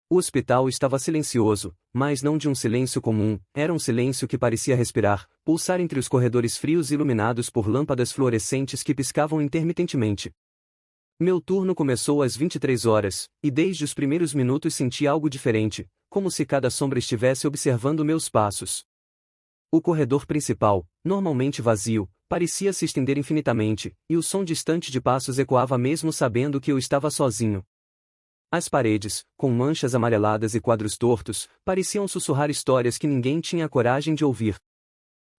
O hospital estava silencioso, mas não de um silêncio comum, era um silêncio que parecia respirar, pulsar entre os corredores frios iluminados por lâmpadas fluorescentes que piscavam intermitentemente. Meu turno começou às 23 horas, e desde os primeiros minutos senti algo diferente, como se cada sombra estivesse observando meus passos. O corredor principal, normalmente vazio, parecia se estender infinitamente, e o som distante de passos ecoava mesmo sabendo que eu estava sozinho. As paredes, com manchas amareladas e quadros tortos, pareciam sussurrar histórias que ninguém tinha coragem de ouvir.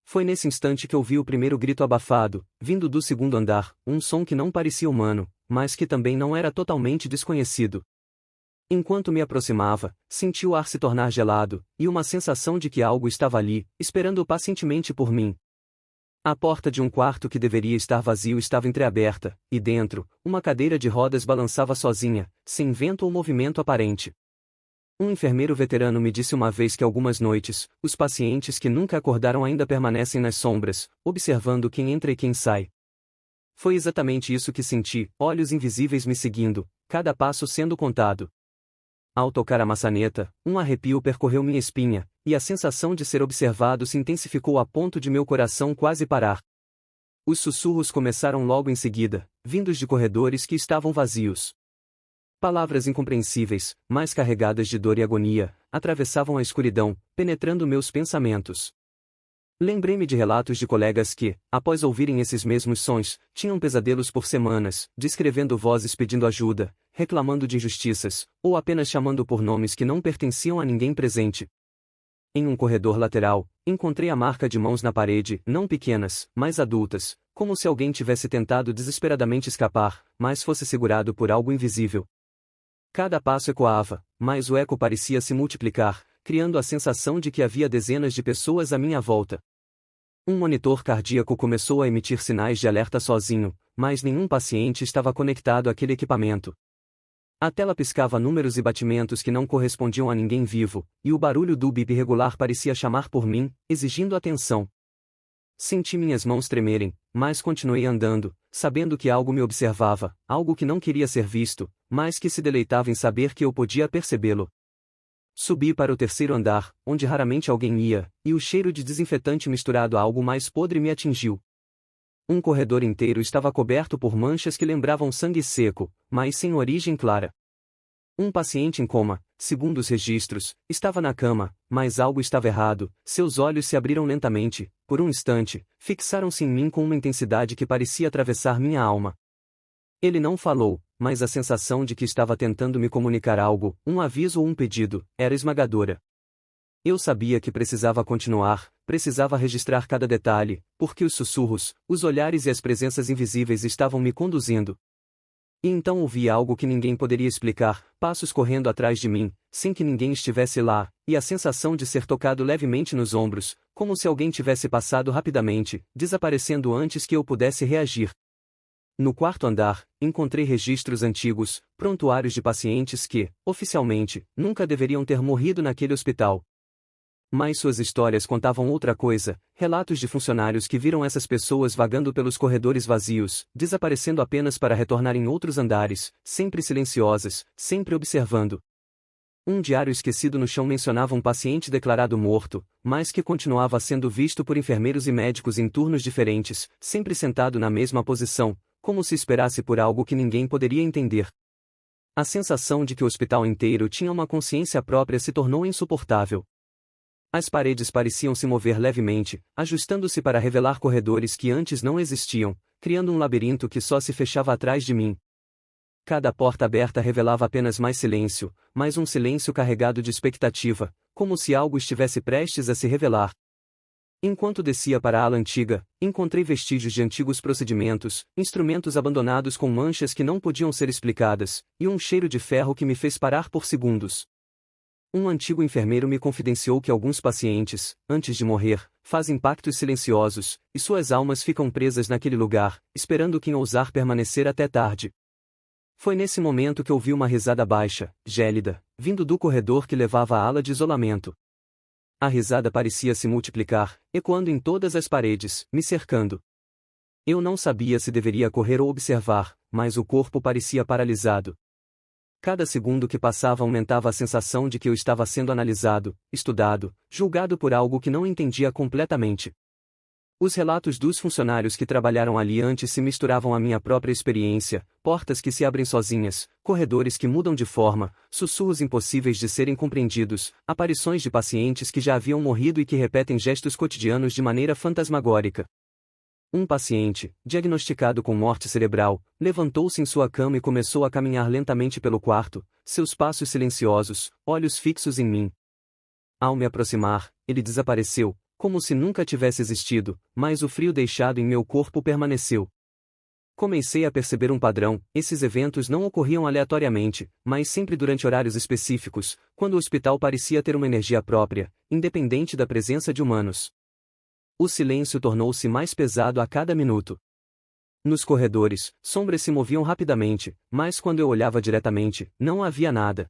Foi nesse instante que ouvi o primeiro grito abafado, vindo do segundo andar, um som que não parecia humano, mas que também não era totalmente desconhecido. Enquanto me aproximava, senti o ar se tornar gelado, e uma sensação de que algo estava ali, esperando pacientemente por mim. A porta de um quarto que deveria estar vazio estava entreaberta, e dentro, uma cadeira de rodas balançava sozinha, sem vento ou movimento aparente. Um enfermeiro veterano me disse uma vez que algumas noites, os pacientes que nunca acordaram ainda permanecem nas sombras, observando quem entra e quem sai. Foi exatamente isso que senti, olhos invisíveis me seguindo, cada passo sendo contado. Ao tocar a maçaneta, um arrepio percorreu minha espinha, e a sensação de ser observado se intensificou a ponto de meu coração quase parar. Os sussurros começaram logo em seguida, vindos de corredores que estavam vazios. Palavras incompreensíveis, mas carregadas de dor e agonia, atravessavam a escuridão, penetrando meus pensamentos. Lembrei-me de relatos de colegas que, após ouvirem esses mesmos sons, tinham pesadelos por semanas, descrevendo vozes pedindo ajuda, reclamando de injustiças, ou apenas chamando por nomes que não pertenciam a ninguém presente. Em um corredor lateral, encontrei a marca de mãos na parede, não pequenas, mas adultas, como se alguém tivesse tentado desesperadamente escapar, mas fosse segurado por algo invisível. Cada passo ecoava, mas o eco parecia se multiplicar, criando a sensação de que havia dezenas de pessoas à minha volta. Um monitor cardíaco começou a emitir sinais de alerta sozinho, mas nenhum paciente estava conectado àquele equipamento. A tela piscava números e batimentos que não correspondiam a ninguém vivo, e o barulho do bip irregular parecia chamar por mim, exigindo atenção. Senti minhas mãos tremerem, mas continuei andando, sabendo que algo me observava, algo que não queria ser visto, mas que se deleitava em saber que eu podia percebê-lo. Subi para o terceiro andar, onde raramente alguém ia, e o cheiro de desinfetante misturado a algo mais podre me atingiu. Um corredor inteiro estava coberto por manchas que lembravam sangue seco, mas sem origem clara. Um paciente em coma, segundo os registros, estava na cama, mas algo estava errado, seus olhos se abriram lentamente, por um instante, fixaram-se em mim com uma intensidade que parecia atravessar minha alma. Ele não falou, mas a sensação de que estava tentando me comunicar algo, um aviso ou um pedido, era esmagadora. Eu sabia que precisava continuar, precisava registrar cada detalhe, porque os sussurros, os olhares e as presenças invisíveis estavam me conduzindo. E então ouvi algo que ninguém poderia explicar, passos correndo atrás de mim, sem que ninguém estivesse lá, e a sensação de ser tocado levemente nos ombros, como se alguém tivesse passado rapidamente, desaparecendo antes que eu pudesse reagir. No quarto andar, encontrei registros antigos, prontuários de pacientes que, oficialmente, nunca deveriam ter morrido naquele hospital. Mas suas histórias contavam outra coisa, relatos de funcionários que viram essas pessoas vagando pelos corredores vazios, desaparecendo apenas para retornar em outros andares, sempre silenciosas, sempre observando. Um diário esquecido no chão mencionava um paciente declarado morto, mas que continuava sendo visto por enfermeiros e médicos em turnos diferentes, sempre sentado na mesma posição, como se esperasse por algo que ninguém poderia entender. A sensação de que o hospital inteiro tinha uma consciência própria se tornou insuportável. As paredes pareciam se mover levemente, ajustando-se para revelar corredores que antes não existiam, criando um labirinto que só se fechava atrás de mim. Cada porta aberta revelava apenas mais silêncio, mas um silêncio carregado de expectativa, como se algo estivesse prestes a se revelar. Enquanto descia para a ala antiga, encontrei vestígios de antigos procedimentos, instrumentos abandonados com manchas que não podiam ser explicadas, e um cheiro de ferro que me fez parar por segundos. Um antigo enfermeiro me confidenciou que alguns pacientes, antes de morrer, fazem pactos silenciosos, e suas almas ficam presas naquele lugar, esperando quem ousar permanecer até tarde. Foi nesse momento que ouvi uma risada baixa, gélida, vindo do corredor que levava à ala de isolamento. A risada parecia se multiplicar, ecoando em todas as paredes, me cercando. Eu não sabia se deveria correr ou observar, mas o corpo parecia paralisado. Cada segundo que passava aumentava a sensação de que eu estava sendo analisado, estudado, julgado por algo que não entendia completamente. Os relatos dos funcionários que trabalharam ali antes se misturavam à minha própria experiência, portas que se abrem sozinhas, corredores que mudam de forma, sussurros impossíveis de serem compreendidos, aparições de pacientes que já haviam morrido e que repetem gestos cotidianos de maneira fantasmagórica. Um paciente, diagnosticado com morte cerebral, levantou-se em sua cama e começou a caminhar lentamente pelo quarto, seus passos silenciosos, olhos fixos em mim. Ao me aproximar, ele desapareceu, como se nunca tivesse existido, mas o frio deixado em meu corpo permaneceu. Comecei a perceber um padrão: esses eventos não ocorriam aleatoriamente, mas sempre durante horários específicos, quando o hospital parecia ter uma energia própria, independente da presença de humanos. O silêncio tornou-se mais pesado a cada minuto. Nos corredores, sombras se moviam rapidamente, mas quando eu olhava diretamente, não havia nada.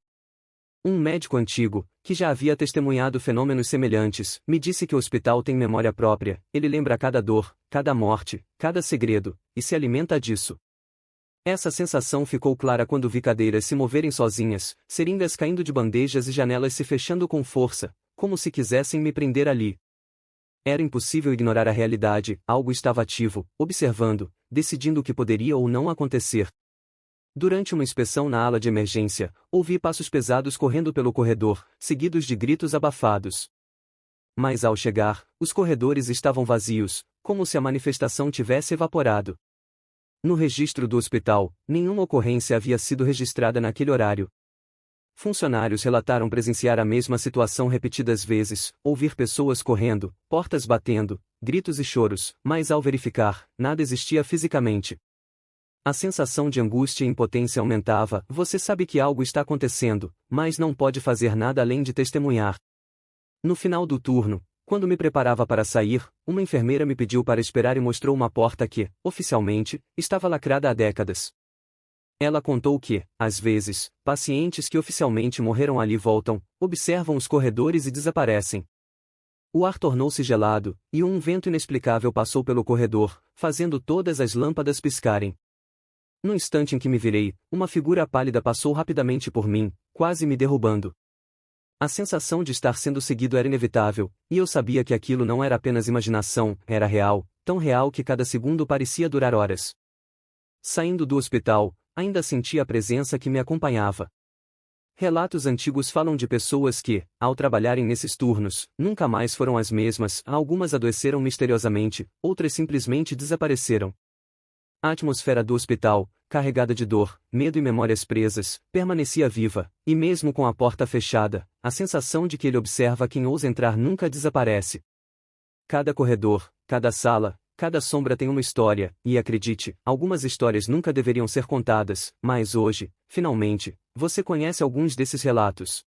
Um médico antigo, que já havia testemunhado fenômenos semelhantes, me disse que o hospital tem memória própria, ele lembra cada dor, cada morte, cada segredo, e se alimenta disso. Essa sensação ficou clara quando vi cadeiras se moverem sozinhas, seringas caindo de bandejas e janelas se fechando com força, como se quisessem me prender ali. Era impossível ignorar a realidade, algo estava ativo, observando, decidindo o que poderia ou não acontecer. Durante uma inspeção na ala de emergência, ouvi passos pesados correndo pelo corredor, seguidos de gritos abafados. Mas ao chegar, os corredores estavam vazios, como se a manifestação tivesse evaporado. No registro do hospital, nenhuma ocorrência havia sido registrada naquele horário. Funcionários relataram presenciar a mesma situação repetidas vezes, ouvir pessoas correndo, portas batendo, gritos e choros, mas ao verificar, nada existia fisicamente. A sensação de angústia e impotência aumentava. Você sabe que algo está acontecendo, mas não pode fazer nada além de testemunhar. No final do turno, quando me preparava para sair, uma enfermeira me pediu para esperar e mostrou uma porta que, oficialmente, estava lacrada há décadas. Ela contou que, às vezes, pacientes que oficialmente morreram ali voltam, observam os corredores e desaparecem. O ar tornou-se gelado, e um vento inexplicável passou pelo corredor, fazendo todas as lâmpadas piscarem. No instante em que me virei, uma figura pálida passou rapidamente por mim, quase me derrubando. A sensação de estar sendo seguido era inevitável, e eu sabia que aquilo não era apenas imaginação, era real, tão real que cada segundo parecia durar horas. Saindo do hospital, ainda sentia a presença que me acompanhava. Relatos antigos falam de pessoas que, ao trabalharem nesses turnos, nunca mais foram as mesmas, algumas adoeceram misteriosamente, outras simplesmente desapareceram. A atmosfera do hospital, carregada de dor, medo e memórias presas, permanecia viva, e mesmo com a porta fechada, a sensação de que ele observa quem ousa entrar nunca desaparece. Cada corredor, cada sala, cada sombra tem uma história, e acredite, algumas histórias nunca deveriam ser contadas, mas hoje, finalmente, você conhece alguns desses relatos.